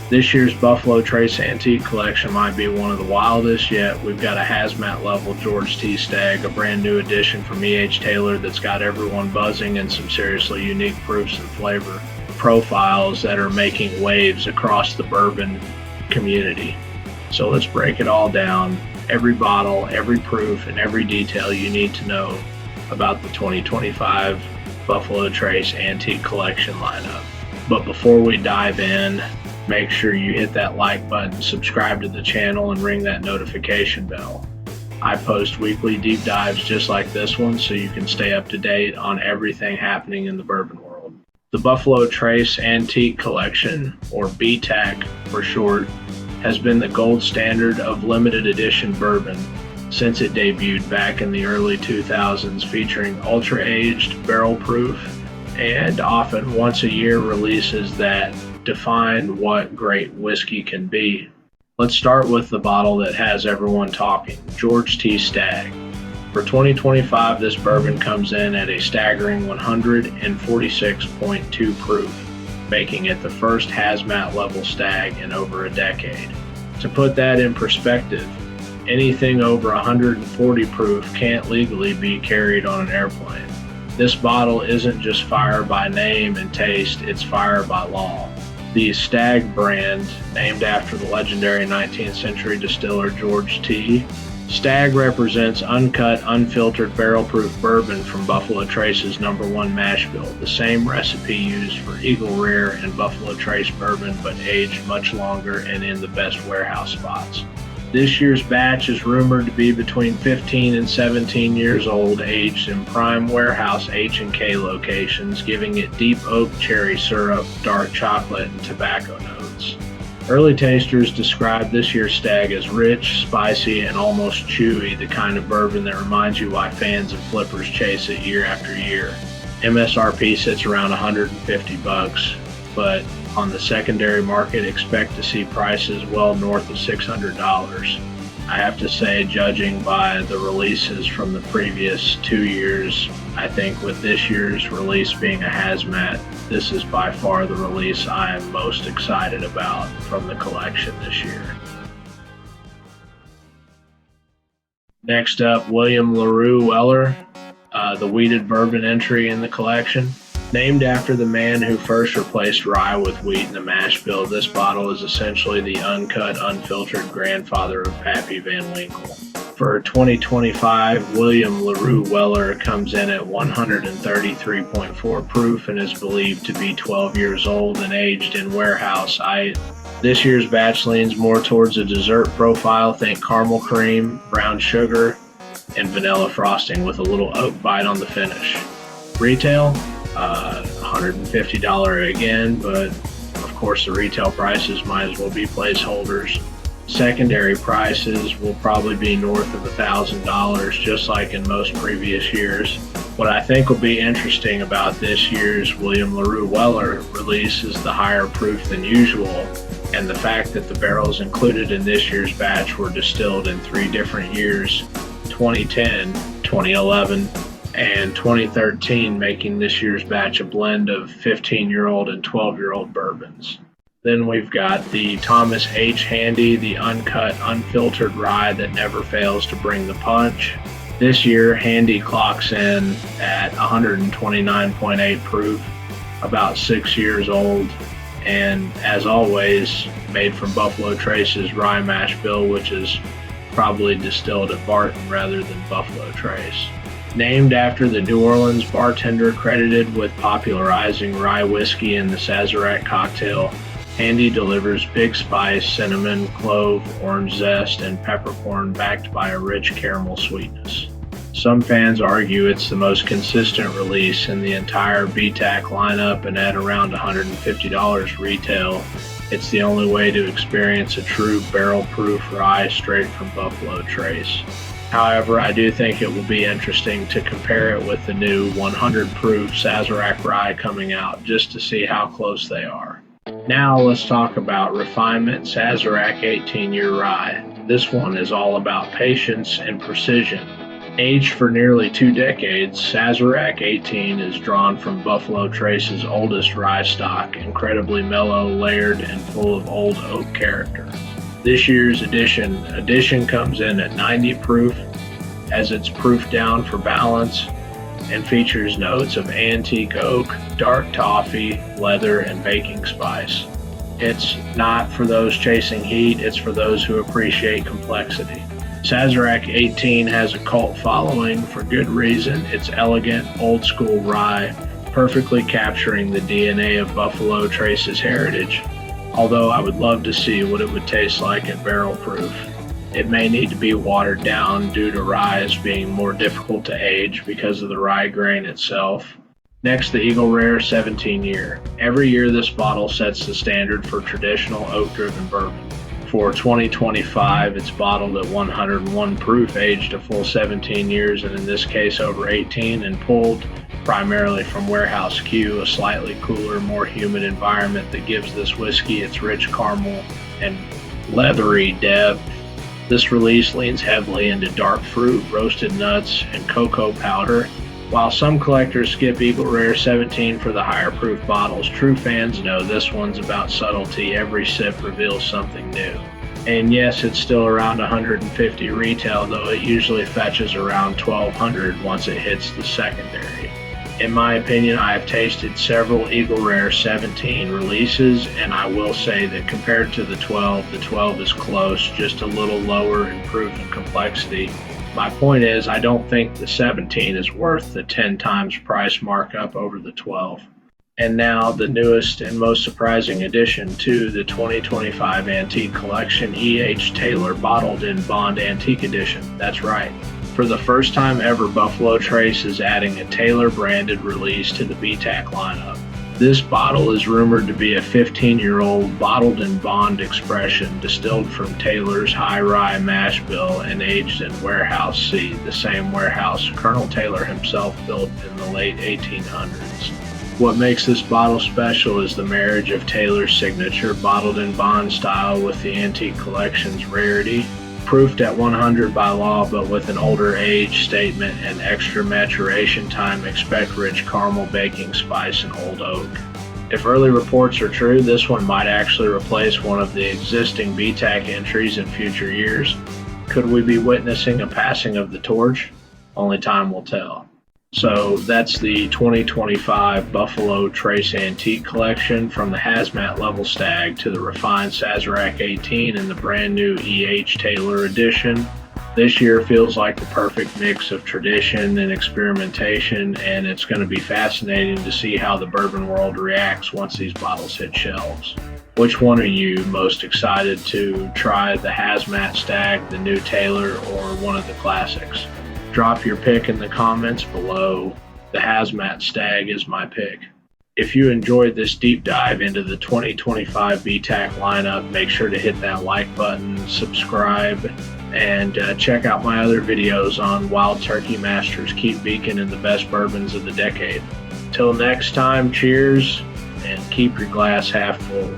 This year's Buffalo Trace Antique Collection might be one of the wildest yet. We've got a Hazmat level George T Stagg, a brand new addition from E.H. Taylor that's got everyone buzzing, and some seriously unique proofs and flavor profiles that are making waves across the bourbon community. So let's break it all down. Every bottle, every proof, and every detail you need to know about the 2025 Buffalo Trace Antique Collection lineup. But before we dive in, make sure you hit that like button, subscribe to the channel, and ring that notification bell. I post weekly deep dives just like this one, so you can stay up to date on everything happening in the bourbon world. The Buffalo Trace Antique Collection, or BTAC for short, has been the gold standard of limited edition bourbon since it debuted back in the early 2000s, featuring ultra-aged, barrel-proof, and often once-a-year releases that define what great whiskey can be. Let's start with the bottle that has everyone talking, George T Stagg. For 2025, this bourbon comes in at a staggering 146.2 proof, making it the first hazmat level Stagg in over a decade. To put that in perspective, anything over 140 proof can't legally be carried on an airplane. This bottle isn't just fire by name and taste, it's fire by law. The Stagg brand, named after the legendary 19th century distiller George T. Stagg represents uncut, unfiltered barrel-proof bourbon from Buffalo Trace's #1 mash bill, the same recipe used for Eagle Rare and Buffalo Trace bourbon, but aged much longer and in the best warehouse spots. This year's batch is rumored to be between 15 and 17 years old, aged in prime warehouse H&K locations, giving it deep oak cherry syrup, dark chocolate, and tobacco notes. Early tasters describe this year's Stagg as rich, spicy, and almost chewy, the kind of bourbon that reminds you why fans of flippers chase it year after year. MSRP sits around $150, but on the secondary market, expect to see prices well north of $600. I have to say, judging by the releases from the previous 2 years, I think with this year's release being a hazmat, this is by far the release I am most excited about from the collection this year. Next up, William Larue Weller, the wheated bourbon entry in the collection. Named after the man who first replaced rye with wheat in the mash bill, this bottle is essentially the uncut, unfiltered grandfather of Pappy Van Winkle. For 2025, William Larue Weller comes in at 133.4 proof and is believed to be 12 years old and aged in warehouse. This year's batch leans more towards a dessert profile, think caramel cream, brown sugar, and vanilla frosting with a little oak bite on the finish. Retail? $150 again, but of course the retail prices might as well be placeholders. Secondary prices will probably be north of $1,000, just like in most previous years. What I think will be interesting about this year's William Larue Weller release is the higher proof than usual, and the fact that the barrels included in this year's batch were distilled in 3 different years, 2010, 2011, and 2013, making this year's batch a blend of 15-year-old and 12-year-old bourbons. Then we've got the Thomas H. Handy, the uncut, unfiltered rye that never fails to bring the punch. This year, Handy clocks in at 129.8 proof, about 6 years old, and as always, made from Buffalo Trace's rye mash bill, which is probably distilled at Barton rather than Buffalo Trace. Named after the New Orleans bartender credited with popularizing rye whiskey in the Sazerac cocktail, Handy delivers big spice, cinnamon, clove, orange zest, and peppercorn backed by a rich caramel sweetness. Some fans argue it's the most consistent release in the entire BTAC lineup, and at around $150 retail, it's the only way to experience a true barrel-proof rye straight from Buffalo Trace. However, I do think it will be interesting to compare it with the new 100 proof Sazerac rye coming out, just to see how close they are. Now let's talk about Refinement Sazerac 18-year rye. This one is all about patience and precision. Aged for nearly 2 decades, Sazerac 18 is drawn from Buffalo Trace's oldest rye stock, incredibly mellow, layered, and full of old oak character. This year's edition comes in at 90 proof, as it's proof down for balance, and features notes of antique oak, dark toffee, leather, and baking spice. It's not for those chasing heat, it's for those who appreciate complexity. Sazerac 18 has a cult following for good reason. It's elegant, old-school rye, perfectly capturing the DNA of Buffalo Trace's heritage, although I would love to see what it would taste like at barrel proof. It may need to be watered down due to rye being more difficult to age because of the rye grain itself. Next, the Eagle Rare 17 year. Every year this bottle sets the standard for traditional oak-driven bourbon. For 2025, it's bottled at 101 proof, aged a full 17 years, and in this case over 18, and pulled primarily from Warehouse Q, a slightly cooler, more humid environment that gives this whiskey its rich caramel and leathery depth. This release leans heavily into dark fruit, roasted nuts, and cocoa powder. While some collectors skip Eagle Rare 17 for the higher proof bottles, true fans know this one's about subtlety. Every sip reveals something new. And yes, it's still around 150 retail, though it usually fetches around 1200 once it hits the secondary. In my opinion, I have tasted several Eagle Rare 17 releases, and I will say that compared to the 12 is close, just a little lower in proof and complexity. My point is, I don't think the 17 is worth the 10 times price markup over the 12. And now the newest and most surprising addition to the 2025 Antique Collection, E.H. Taylor Bottled in Bond Antique Edition. That's right. For the first time ever, Buffalo Trace is adding a Taylor branded release to the BTAC lineup. This bottle is rumored to be a 15-year-old bottled in bond expression distilled from Taylor's high rye mash bill and aged in Warehouse C, the same warehouse Colonel Taylor himself built in the late 1800s. What makes this bottle special is the marriage of Taylor's signature bottled in bond style with the Antique Collection's rarity. Proofed at 100 by law, but with an older age statement and extra maturation time, expect rich caramel, baking spice, and old oak. If early reports are true, this one might actually replace one of the existing BTAC entries in future years. Could we be witnessing a passing of the torch? Only time will tell. So that's the 2025 Buffalo Trace Antique Collection, from the Hazmat level Stagg to the refined Sazerac 18 and the brand new E.H. Taylor edition. This year feels like the perfect mix of tradition and experimentation, and it's going to be fascinating to see how the bourbon world reacts once these bottles hit shelves. Which one are you most excited to try, the Hazmat Stagg, the new Taylor, or one of the classics? Drop your pick in the comments below. The Hazmat Stagg is my pick. If you enjoyed this deep dive into the 2025 BTAC lineup, make sure to hit that like button, subscribe, and check out my other videos on Wild Turkey Masters, Keep Beacon, and the best bourbons of the decade. Till next time, cheers, and keep your glass half full.